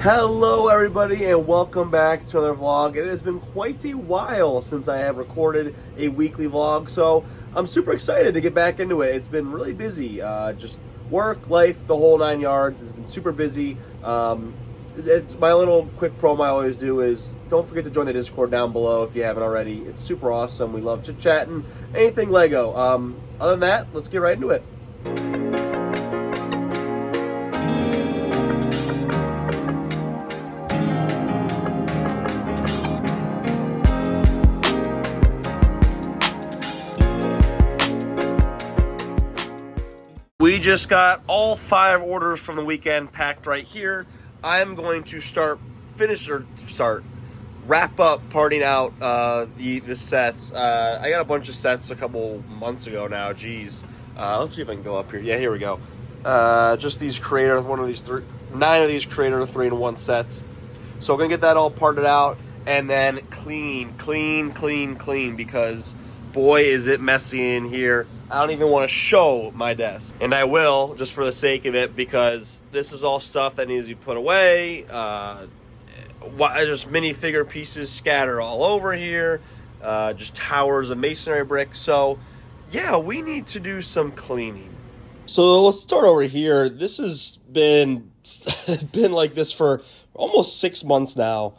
Hello everybody and welcome back to another vlog. It has been quite a while since I have recorded a weekly vlog, so I'm super excited to get back into it. It's been really busy, just work, life, the whole 9 yards. It's been super busy. My little quick promo I always do is don't forget to join the Discord down below if you haven't already. It's super awesome. We love chit-chatting, anything Lego. Other than that, let's get right into it. We just got all 5 orders from the weekend packed right here. I'm going to wrap up parting out the sets. I got a bunch of sets a couple months ago now. Geez, let's see if I can go up here. Yeah, here we go. Just these Creator, 9 of these Creator 3-in-1 sets. So we're gonna get that all parted out and then clean because boy is it messy in here. I don't even want to show my desk. And I will, just for the sake of it, because this is all stuff that needs to be put away. Just minifigure pieces scattered all over here. Just towers of masonry bricks. So, yeah, we need to do some cleaning. So let's start over here. This has been like this for almost 6 months now.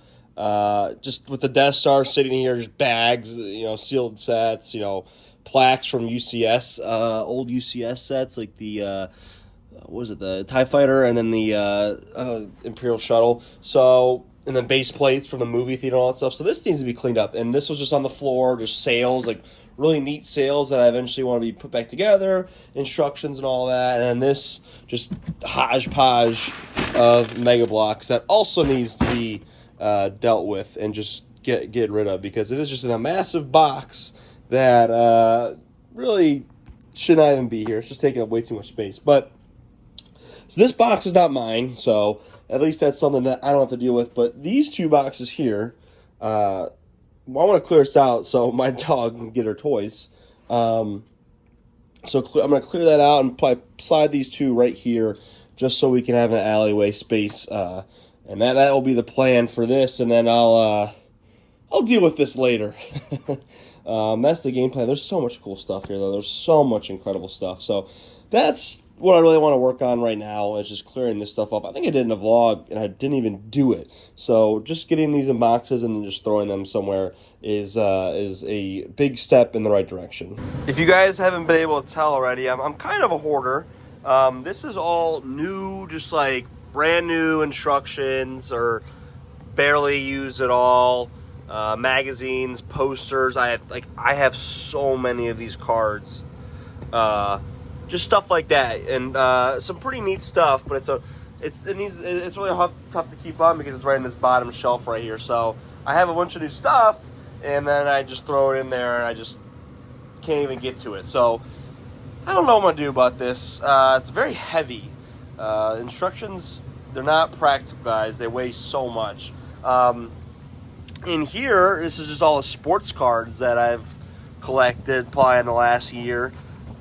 Just with the Death Star sitting here, just bags, sealed sets, plaques from UCS, old UCS sets, like the, the TIE Fighter, and then the Imperial Shuttle. So, and then base plates from the movie theater and all that stuff. So this needs to be cleaned up. And this was just on the floor, just sails, like really neat sails that I eventually want to be put back together, instructions and all that. And then this just hodgepodge of Mega Blocks that also needs to be dealt with and just get rid of, because it is just in a massive box that really should not even be here. It's just taking up way too much space. But so this box is not mine, so at least that's something that I don't have to deal with. But these 2 boxes here, I want to clear this out so my dog can get her toys. So I'm going to clear that out and probably slide these 2 right here just so we can have an alleyway space. And that will be the plan for this, and then I'll deal with this later. That's the game plan. There's so much cool stuff here, though. There's so much incredible stuff. So that's what I really want to work on right now, is just clearing this stuff up. I think I did in a vlog, and I didn't even do it. So just getting these in boxes and then just throwing them somewhere is a big step in the right direction. If you guys haven't been able to tell already, I'm kind of a hoarder. This is all new, just like brand new instructions or barely used at all. Magazines, posters. I have so many of these cards. Just stuff like that, and some pretty neat stuff. But it's really tough to keep on because it's right in this bottom shelf right here. So I have a bunch of new stuff, and then I just throw it in there, and I just can't even get to it. So I don't know what I'm gonna do about this. It's very heavy. Instructions, they're not practical, guys. They weigh so much. In here, this is just all the sports cards that I've collected probably in the last year,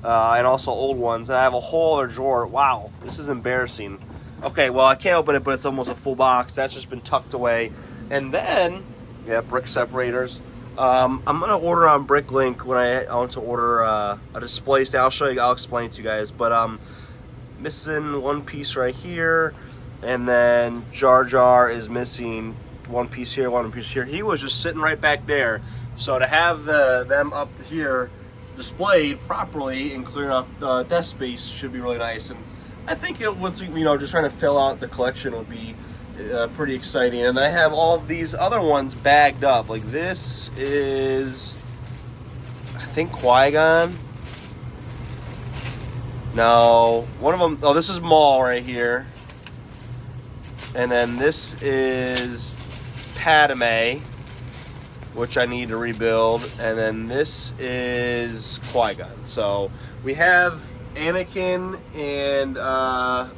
and also old ones. And I have a whole other drawer. Wow, this is embarrassing. Okay, well, I can't open it, but it's almost a full box. That's just been tucked away. And then, yeah, brick separators. I'm going to order on Bricklink when I want to order a display stand. I'll explain it to you guys. But missing one piece right here. And then Jar Jar is missing one piece here, one piece here. He was just sitting right back there. So to have them up here displayed properly and clearing off the desk space should be really nice. And I think once just trying to fill out the collection would be pretty exciting. And I have all of these other ones bagged up. Like this is, I think, Qui-Gon. No, one of them. Oh, this is Maul right here. And then this is Padme, which I need to rebuild. And then this is Qui-Gon. So we have Anakin and I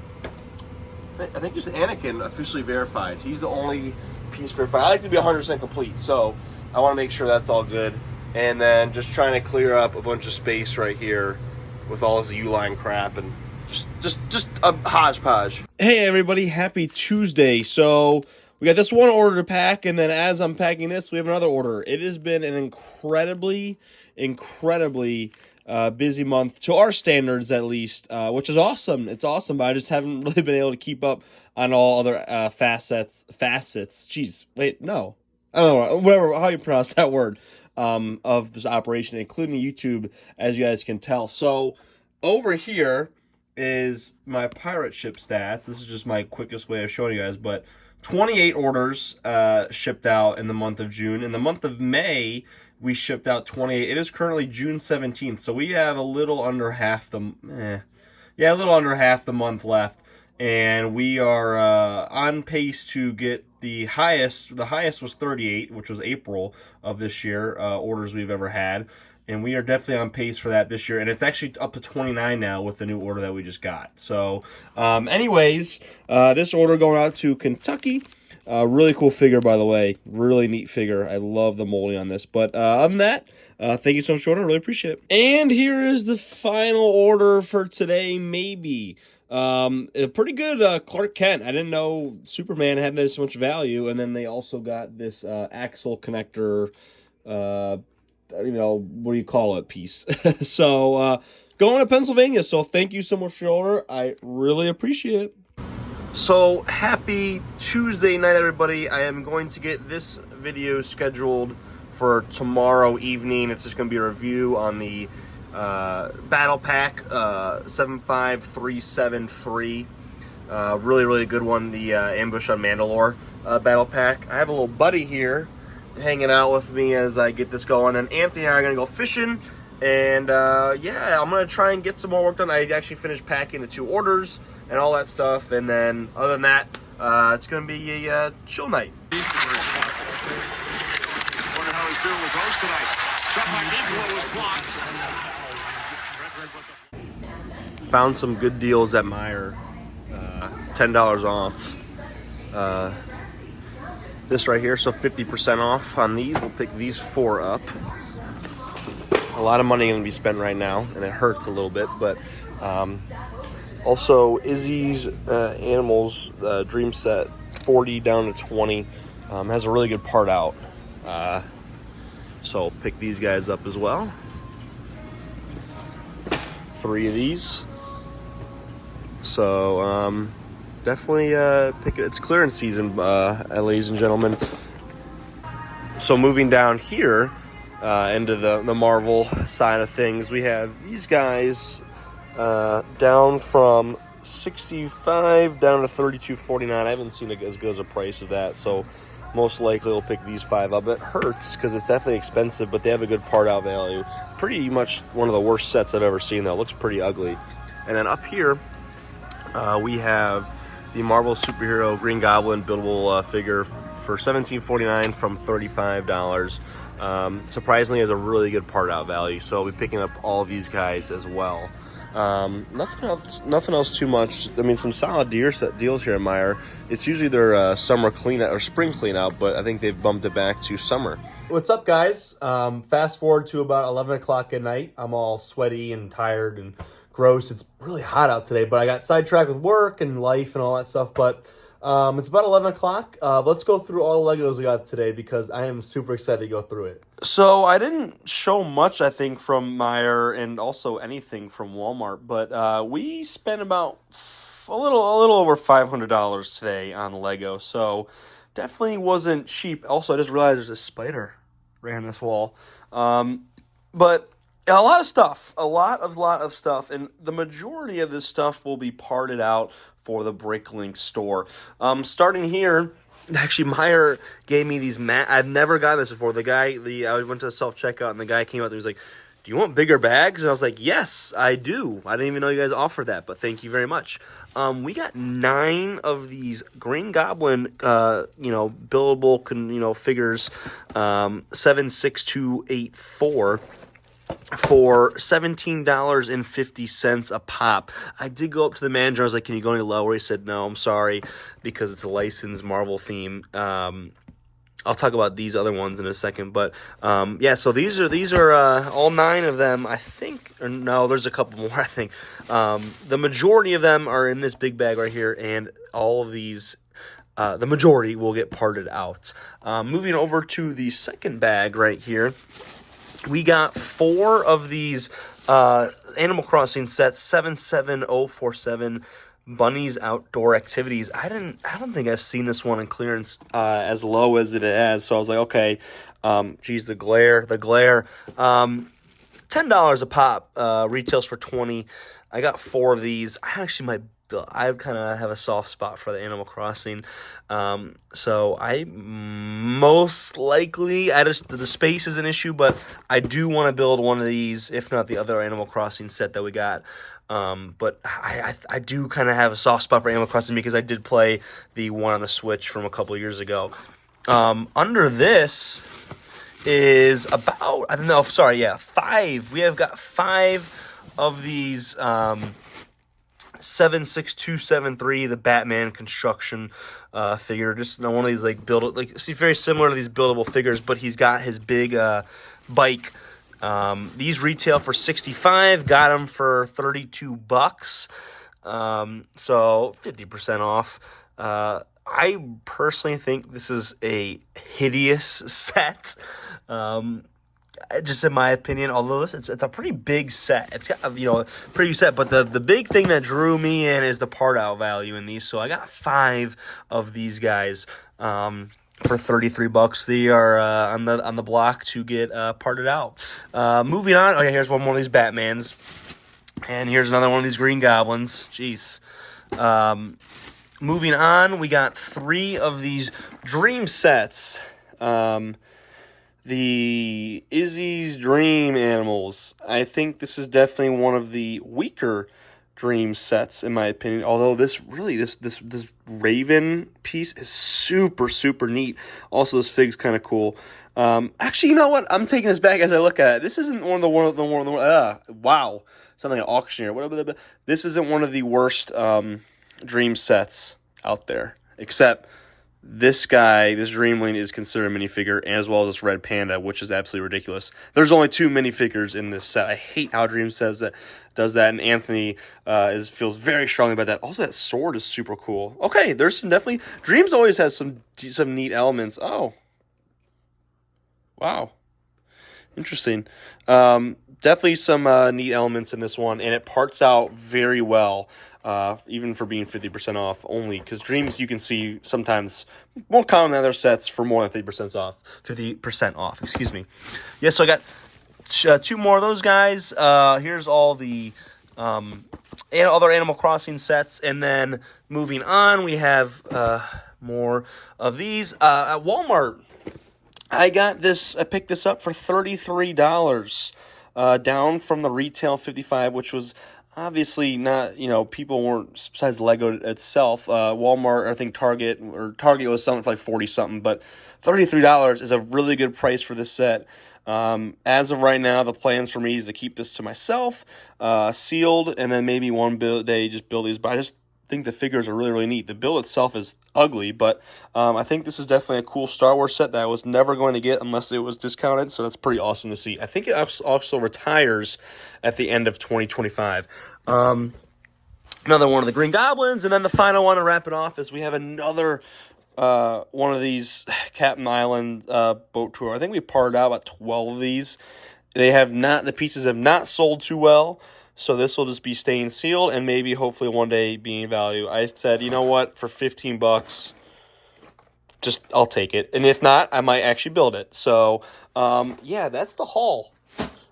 think just Anakin officially verified. He's the only piece verified. I like to be 100% complete, so I want to make sure that's all good. And then just trying to clear up a bunch of space right here with all this U-line crap. And Just a hodgepodge. Hey everybody, happy Tuesday. So we got this one order to pack, and then as I'm packing this, we have another order. It has been an incredibly busy month to our standards, at least, which is awesome. It's awesome, but I just haven't really been able to keep up on all other facets. Jeez, wait, no, I don't know, whatever, how you pronounce that word, of this operation, including YouTube, as you guys can tell. So over here is my pirate ship stats. This is just my quickest way of showing you guys, but 28 orders shipped out in the month of June. In the month of May, we shipped out 28. It is currently June 17th, so we have a little under half the month left, and we are on pace to get the highest. The highest was 38, which was April of this year, orders we've ever had. And we are definitely on pace for that this year. And it's actually up to 29 now with the new order that we just got. So, anyways, this order going out to Kentucky. Really cool figure, by the way. Really neat figure. I love the molding on this. But other than that, thank you so much, order. Really appreciate it. And here is the final order for today, maybe. A pretty good Clark Kent. I didn't know Superman had this much value. And then they also got this axle connector, what do you call it, piece. So going to Pennsylvania, so thank you so much for your order. I really appreciate it. So happy Tuesday night, everybody. I am going to get this video scheduled for tomorrow evening. It's just going to be a review on the battle pack 75373. Really good one, the Ambush on Mandalore battle pack. I have a little buddy here hanging out with me as I get this going, and Anthony and I are gonna go fishing, and yeah, I'm gonna try and get some more work done. I actually finished packing the 2 orders and all that stuff, and then other than that, it's gonna be a chill night. Wonder how he's doing with those tonight. Shot by was blocked. Found some good deals at Meijer, $10 off. This right here, so 50% off on these. We'll pick these 4 up. A lot of money going to be spent right now, and it hurts a little bit, but also Izzy's Animals Dream Set, 40 down to 20, has a really good part out. So pick these guys up as well. 3 of these. So definitely pick it. It's clearance season, ladies and gentlemen. So moving down here into the Marvel side of things, we have these guys down from $65 down to $32.49. I haven't seen as good as a price of that, so most likely we'll pick these 5 up. It hurts because it's definitely expensive, but they have a good part out value. Pretty much one of the worst sets I've ever seen, though. It looks pretty ugly. And then up here we have the Marvel Superhero Green Goblin buildable figure for $17.49 from $35. Surprisingly, has a really good part out value, so I'll be picking up all of these guys as well. Nothing else too much. I mean, some solid deals here at Meijer. It's usually their summer clean out or spring clean out, but I think they've bumped it back to summer. What's up, guys? Fast forward to about 11 o'clock at night. I'm all sweaty and tired and gross. It's really hot out today, but I got sidetracked with work and life and all that stuff. But it's about 11 o'clock. Let's go through all the Legos we got today because I am super excited to go through it. So I didn't show much, I think, from Meijer and also anything from Walmart, but we spent about a little over $500 today on Lego. So definitely wasn't cheap. Also, I just realized there's a spider right on this wall. But a lot of stuff, a lot of stuff, and the majority of this stuff will be parted out for the Bricklink store. Starting here, actually, Meijer gave me these I've never gotten this before. I went to the self-checkout, and the guy came out there, he was like, "Do you want bigger bags?" And I was like, "Yes, I do. I didn't even know you guys offered that, but thank you very much." We got 9 of these Green Goblin, billable, figures, 76284. For $17.50 a pop. I did go up to the manager. I was like, "Can you go any lower?" He said, "No, I'm sorry, because it's a licensed Marvel theme. I'll talk about these other ones in a second, but yeah. So these are all 9 of them, I think. Or no, there's a couple more. I think the majority of them are in this big bag right here, and all of these, the majority will get parted out. Moving over to the second bag right here, we got 4 of these Animal Crossing sets, 77047. Bunny's Outdoor Activities. I don't think I've seen this one in clearance as low as it has. So I was like, okay, geez, the glare. $10 a pop. Retails for $20. I got 4 of these. I kind of have a soft spot for the Animal Crossing. So I most likely, the space is an issue, but I do want to build one of these, if not the other Animal Crossing set that we got. But I do kind of have a soft spot for Animal Crossing because I did play the one on the Switch from a couple of years ago. Under this is about, 5. We have got 5 of these 76273, the Batman construction figure. Just one of these very similar to these buildable figures, but he's got his big bike. These retail for $65. Got them for $32. So 50% off. I personally think this is a hideous set. Just in my opinion, although it's a pretty big set. It's got pretty set, but the big thing that drew me in is the part out value in these. So I got 5 of these guys for $33. They are on the block to get parted out. Moving on. Okay, here's one more of these Batmans, and here's another one of these Green Goblins. Jeez. Moving on, we got 3 of these Dream sets. The Izzy's Dream Animals. I think this is definitely one of the weaker Dream sets, in my opinion. Although this Raven piece is super, super neat. Also, this fig's kind of cool. Actually, you know what? I'm taking this back as I look at it. This isn't wow. Sound like an auctioneer. This isn't one of the worst Dream sets out there. Except this guy, this Dreamling, is considered a minifigure, as well as this Red Panda, which is absolutely ridiculous. There's only 2 minifigures in this set. I hate how Dream does that, and Anthony feels very strongly about that. Also, that sword is super cool. Okay, there's some definitely... Dreams always has some neat elements. Oh. Wow. Interesting. Definitely some neat elements in this one, and it parts out very well. Even for being 50% off only, because Dreams you can see sometimes more common than other sets for more than 50% off. 50% off, excuse me. Yeah, so I got 2 more of those guys. Here's all the other Animal Crossing sets, and then moving on, we have more of these at Walmart. I picked this up for $33, down from the retail $55, which was obviously not, people weren't, besides Lego itself, Walmart, I think Target was selling for like 40-something, but $33 is a really good price for this set. As of right now, the plans for me is to keep this to myself, sealed, and then maybe one day just build these, but I just think the figures are really, really neat. The build itself is ugly, but I think this is definitely a cool Star Wars set that I was never going to get unless it was discounted, so that's pretty awesome to see. I think it also retires at the end of 2025. Another one of the Green Goblins, and then the final one to wrap it off is we have another one of these Captain Island boat tour. I think we parted out about 12 of these. The pieces have not sold too well, so this will just be staying sealed and maybe hopefully one day being value. I said, you know what, for $15, I'll take it. And if not, I might actually build it. So, yeah, that's the haul,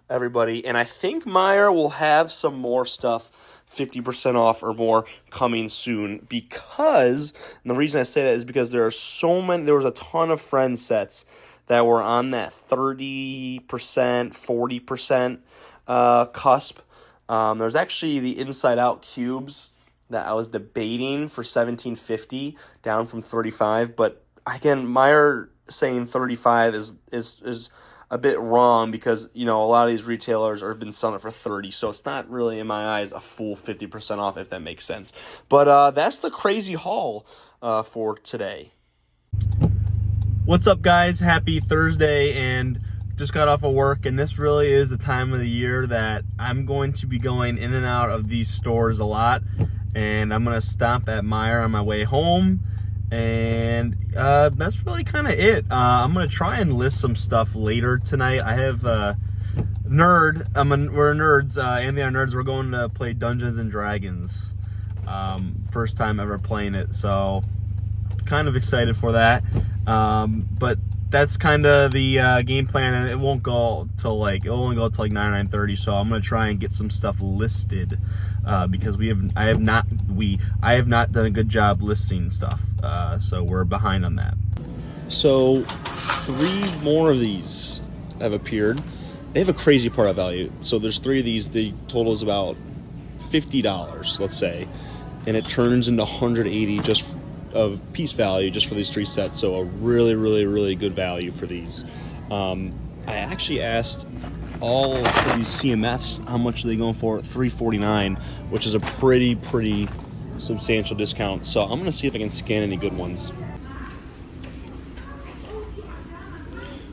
everybody. And I think Meijer will have some more stuff 50% off or more coming soon, because, and the reason I say that is because there was a ton of Friends sets that were on that 30%, 40% cusp. There's actually the Inside Out cubes that I was debating for $17.50 down from $35, but again, Meijer saying $35 is a bit wrong, because a lot of these retailers have been selling it for $30, so it's not really, in my eyes, a full 50% off, if that makes sense. But that's the crazy haul for today. What's up, guys? Happy Thursday, and just got off of work, and this really is the time of the year that I'm going to be going in and out of these stores a lot, and I'm going to stop at Meijer on my way home, and that's really kind of it. I'm going to try and list some stuff later tonight. I have we're nerds, and they are nerds. We're going to play Dungeons and Dragons. First time ever playing it, so kind of excited for that. But that's kind of the game plan, and it won't go till it'll only go till 9 or 9:30. So I'm gonna try and get some stuff listed because I have not done a good job listing stuff. So we're behind on that. So 3 more of these have appeared. They have a crazy part value. So there's 3 of these. The total is about $50, let's say, and it turns into 180 just of piece value just for these 3 sets. So a really good value for these. I actually asked all of these CMFs how much are they going for. $349, which is a pretty substantial discount. So I'm gonna see if I can scan any good ones.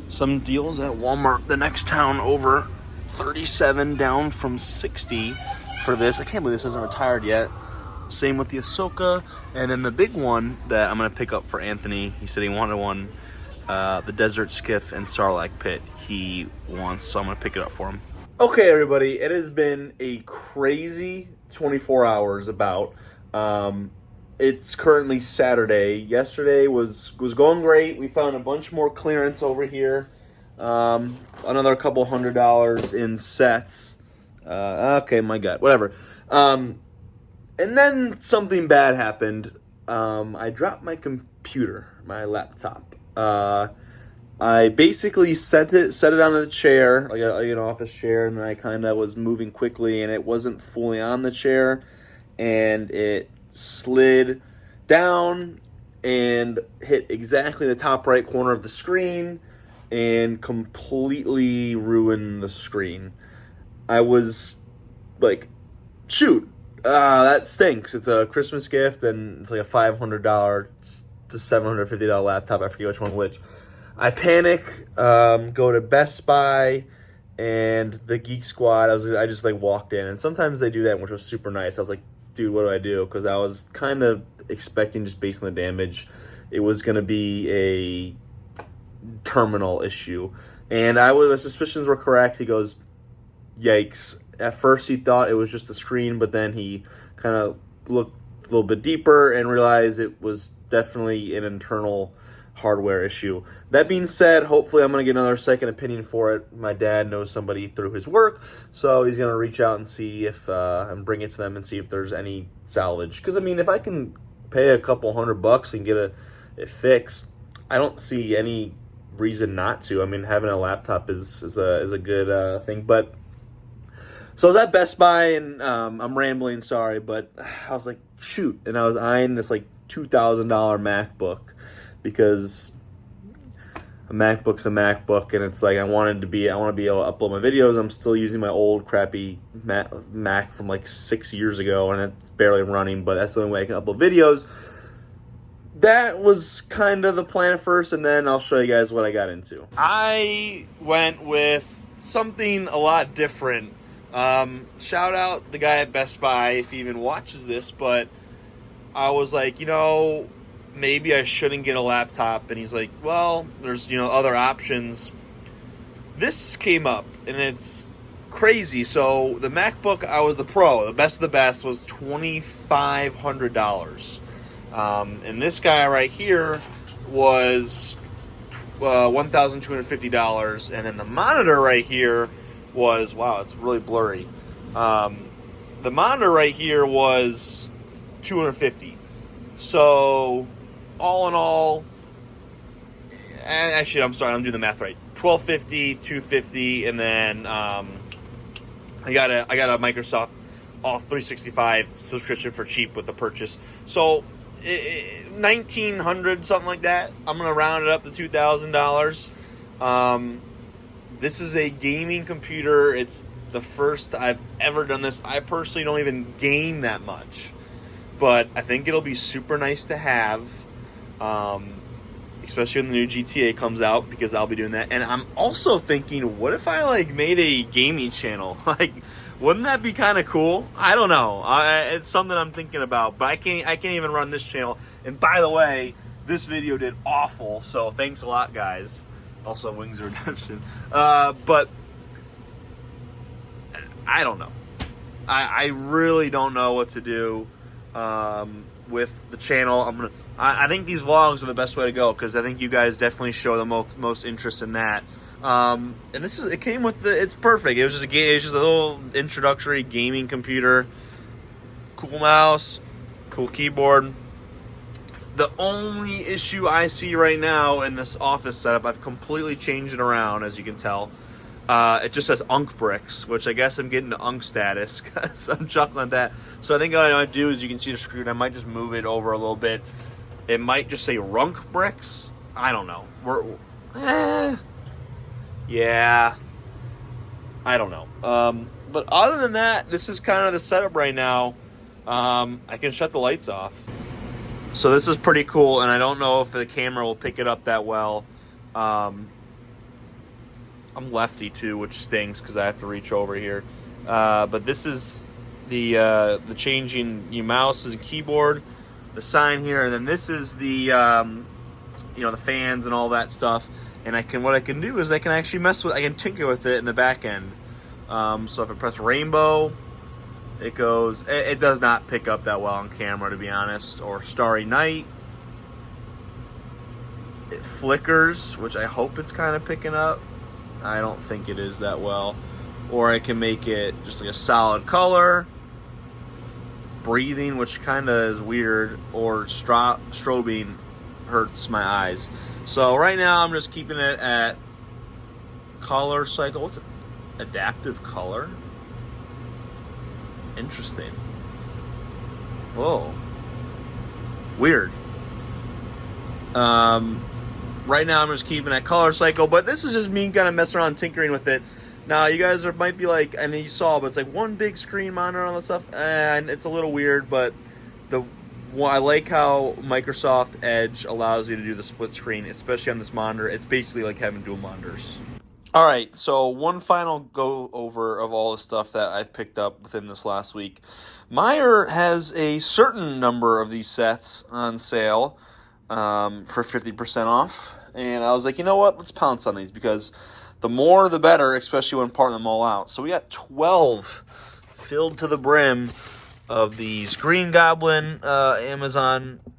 Some deals at Walmart, the next town over. 37 down from 60 for this. I can't believe this hasn't retired yet. Same with the Ahsoka, and then the big one that I'm gonna pick up for Anthony. He said he wanted one, the Desert Skiff and Sarlacc Pit. He wants, so I'm gonna pick it up for him. Okay, everybody, it has been a crazy 24 hours about. It's currently Saturday. Yesterday was going great. We found a bunch more clearance over here. Another couple $100 in sets. Okay, my God, whatever. And then something bad happened. I dropped my computer, my laptop. I basically set it on the chair, like an office chair, and then I kind of was moving quickly, and it wasn't fully on the chair, and it slid down and hit exactly the top right corner of the screen and completely ruined the screen. I was like, shoot. That stinks. It's a Christmas gift, and it's like a $500 to $750 laptop. I forget which. I panic, go to Best Buy, and the Geek Squad. I just walked in, and sometimes they do that, which was super nice. I was like, dude, what do I do? Because I was kind of expecting, just based on the damage, it was going to be a terminal issue, and my suspicions were correct. He goes, yikes. At first he thought it was just the screen, but then he kind of looked a little bit deeper and realized it was definitely an internal hardware issue. That being said, hopefully I'm going to get another second opinion for it. My dad knows somebody through his work, so he's going to reach out and see if and bring it to them and see if there's any salvage. Because, I mean, if I can pay a couple $100 and get it fixed, I don't see any reason not to. I mean, having a laptop is a good thing, but... So I was at Best Buy, and I'm rambling, sorry, but I was like, shoot. And I was eyeing this $2,000 MacBook, because a MacBook's a MacBook, and it's like I want to be able to upload my videos. I'm still using my old crappy Mac from 6 years ago, and it's barely running, but that's the only way I can upload videos. That was kind of the plan at first, and then I'll show you guys what I got into. I went with something a lot different. Shout out the guy at Best Buy if he even watches this, but I was like, maybe I shouldn't get a laptop, and he's like, well, there's, other options. This came up, and it's crazy. So the MacBook, I was the Pro, the best of the best, was $2,500. And this guy right here was $1,250, and then the monitor right here was, wow, it's really blurry. The monitor right here was $250. So all in all, and actually, I'm sorry, I'm doing the math right. $1,250, $250, and then I got a Microsoft Office 365 subscription for cheap with the purchase. So $1,900, something like that. I'm gonna round it up to $2,000. This is a gaming computer. It's the first I've ever done this. I personally don't even game that much, but I think it'll be super nice to have. especially when the new GTA comes out, because I'll be doing that. And I'm also thinking, what if I like made a gaming channel? Like, wouldn't that be kind of cool? I don't know. It's something I'm thinking about, but I can't even run this channel. And by the way, this video did awful, so thanks a lot, guys. Also, Wings of Redemption. But I don't know. I really don't know what to do with the channel. I think these vlogs are the best way to go, because I think you guys definitely show the most interest in that. And it came with it's perfect. It was just a little introductory gaming computer, cool mouse, cool keyboard. The only issue I see right now in this office setup, I've completely changed it around, as you can tell. It just says Unk Bricks, which I guess I'm getting to Unk status, because I'm chuckling at that. So I think what I might do is, you can see the screen, I might just move it over a little bit. It might just say Runk Bricks. I don't know. Yeah. I don't know. But other than that, this is kind of the setup right now. I can shut the lights off. So this is pretty cool, and I don't know if the camera will pick it up that well. I'm lefty too, which stinks because I have to reach over here. But this is the changing your mouse and keyboard, the sign here, and then this is the the fans and all that stuff. And what I can do is I can actually I can tinker with it in the back end. So if I press rainbow, it goes. It does not pick up that well on camera, to be honest. Or Starry Night. It flickers, which I hope it's kind of picking up. I don't think it is that well. Or I can make it just like a solid color. Breathing, which kind of is weird. Or strobing hurts my eyes. So right now I'm just keeping it at color cycle. What's it? Adaptive color? Interesting. Whoa. Weird. Right now I'm just keeping that color cycle, but this is just me kind of messing around, tinkering with it. Now you guys might be like, I know you saw, but it's like one big screen monitor and all that stuff, and it's a little weird, but I like how Microsoft Edge allows you to do the split screen, especially on this monitor. It's basically like having dual monitors. All right, so one final go over of all the stuff that I've picked up within this last week. Meijer has a certain number of these sets on sale for 50% off. And I was like, you know what? Let's pounce on these, because the more the better, especially when parting them all out. So we got 12 filled to the brim of these Green Goblin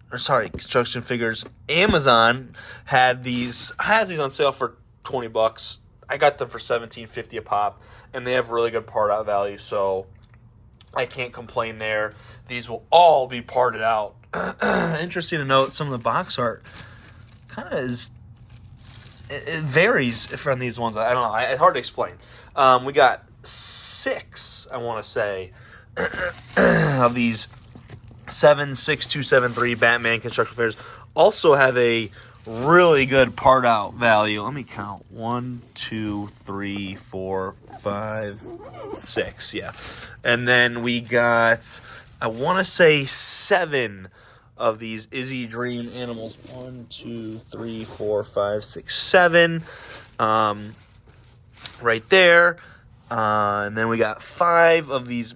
construction figures. Amazon has these on sale for $20. I got them for $17.50 a pop, and they have really good part out value, so I can't complain there. These will all be parted out. Interesting to note, some of the box art kind of it varies from these ones. I don't know. It's hard to explain. We got 6, I want to say, of these 76273 Batman construction figures. Also have a really good part out value. Let me count. 1, 2, 3, 4, 5, 6. Yeah. And then we got, I want to say, 7 of these Izzy Dream animals. 1, 2, 3, 4, 5, 6, 7. Right there. And then we got 5 of these.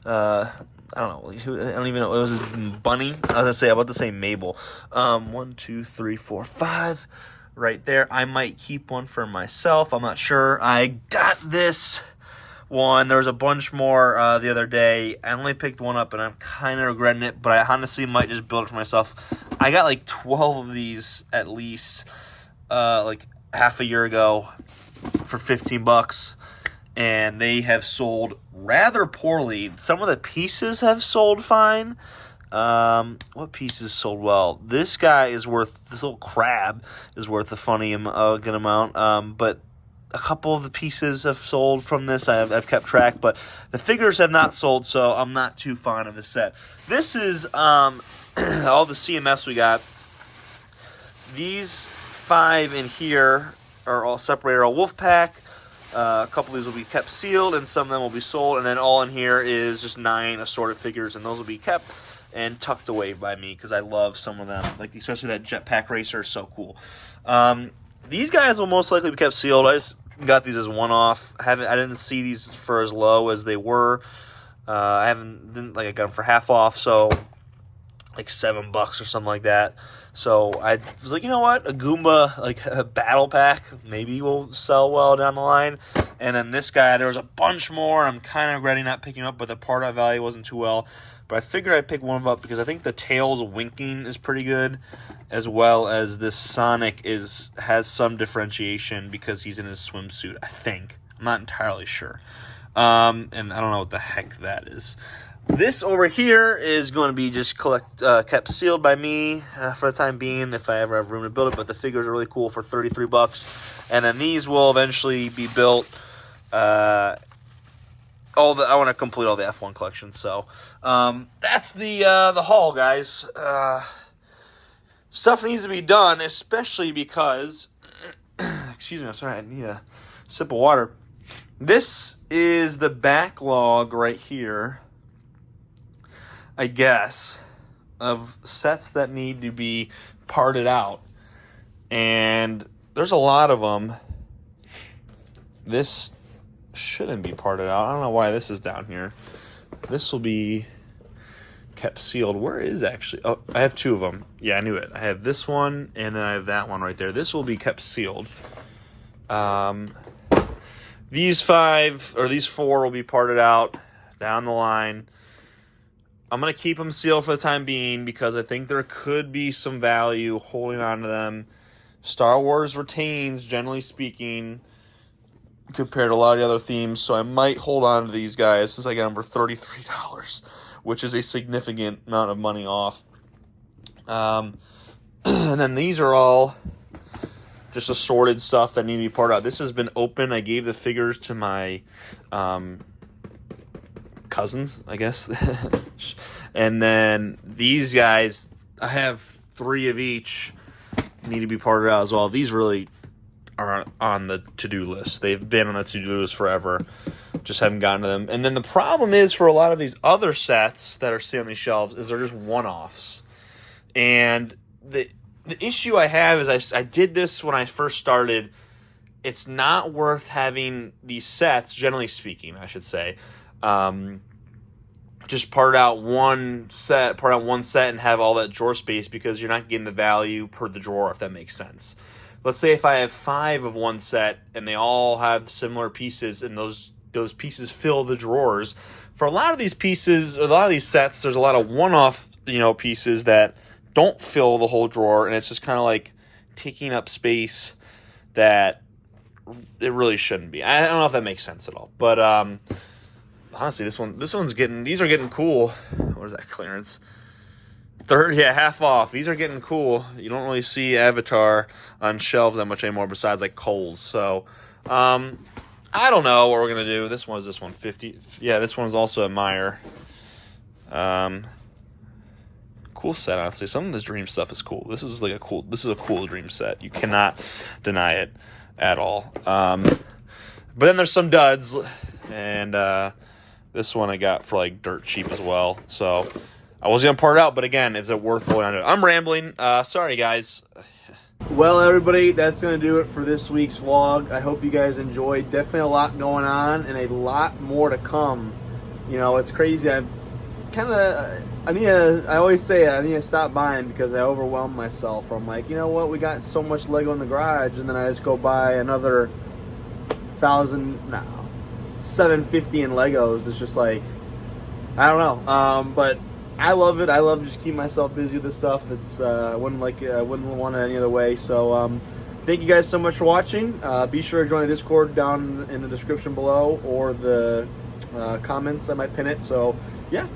I don't know. I don't even know. It was Bunny. I was about to say Mabel. 1, 2, 3, 4, 5. Right there. I might keep one for myself. I'm not sure. I got this one. There was a bunch more the other day. I only picked one up, and I'm kind of regretting it. But I honestly might just build it for myself. I got like 12 of these at least, like half a year ago, for $15. And they have sold rather poorly. Some of the pieces have sold fine. What pieces sold well? This little crab is worth a funny good amount. But a couple of the pieces have sold from this. I've kept track, but the figures have not sold, so I'm not too fond of this set. This is all the CMFs we got. These 5 in here are all separated. A wolf pack. A couple of these will be kept sealed, and some of them will be sold. And then all in here is just 9 assorted figures, and those will be kept. and tucked away by me because I love some of them, like especially that Jetpack Racer is so cool. These guys will most likely be kept sealed. I just got these as one-off. I didn't see these for as low as they were. I got them for half off, so like $7 or something like that. So I was like, you know what, a Goomba, like a battle pack, maybe will sell well down the line. And then this guy, there was a bunch more. I'm kind of regretting not picking up, but the part out value wasn't too well. But I figured I'd pick one of them up because I think the tails winking is pretty good, as well as this Sonic has some differentiation because he's in his swimsuit, I think. I'm not entirely sure. And I don't know what the heck that is. This over here is going to be just kept sealed by me for the time being if I ever have room to build it, but the figures are really cool for $33. And then these will eventually be built. I want to complete all the F1 collection, so that's the haul, guys. Stuff needs to be done, especially because excuse me, I'm sorry, I need a sip of water. This is the backlog right here, I guess, of sets that need to be parted out. And there's a lot of them. This shouldn't be parted out. I don't know why this is down here. This will be kept sealed. Where is actually? Oh, I have two of them. Yeah, I knew it. I have this one, and then I have that one right there. This will be kept sealed. These four will be parted out down the line. I'm going to keep them sealed for the time being because I think there could be some value holding on to them. Star Wars retains, generally speaking, compared to a lot of the other themes, so I might hold on to these guys since I got them for $33, which is a significant amount of money off. And then these are all just assorted stuff that need to be parted out. This has been open. I gave the figures to my cousins, I guess. And then these guys, I have 3 of each, need to be parted out as well. These really are on the to-do list. They've been on the to-do list forever. Just haven't gotten to them. And then the problem is for a lot of these other sets that are sitting on these shelves is they're just one-offs. And the issue I have is I did this when I first started. It's not worth having these sets, generally speaking, I should say. Just part out one set and have all that drawer space because you're not getting the value per the drawer, if that makes sense. Let's say if I have 5 of one set and they all have similar pieces and those pieces fill the drawers. For a lot of these pieces, or a lot of these sets, there's a lot of one-off, pieces that don't fill the whole drawer, and it's just kind of like taking up space that it really shouldn't be. I don't know if that makes sense at all, but honestly, these are getting cool. What is that clearance? Half off. These are getting cool. You don't really see Avatar on shelves that much anymore besides like Kohl's. So, I don't know what we're going to do. This one 50. Yeah, this one's also a Meyer. Cool set, honestly. Some of this Dream stuff is cool. This is a cool Dream set. You cannot deny it at all. But then there's some duds, and this one I got for like dirt cheap as well. So I was gonna part it out, but again, is it worth holding on to? I'm rambling. Sorry, guys. Well, everybody, that's going to do it for this week's vlog. I hope you guys enjoyed. Definitely a lot going on and a lot more to come. It's crazy. I always say I need to stop buying because I overwhelm myself. I'm like, you know what? We got so much Lego in the garage, and then I just go buy another $750 in Legos. It's just like, I don't know. But I love it. I love just keeping myself busy with this stuff. It's I wouldn't want it any other way. So thank you guys so much for watching. Be sure to join the Discord down in the description below or the comments. I might pin it. So yeah.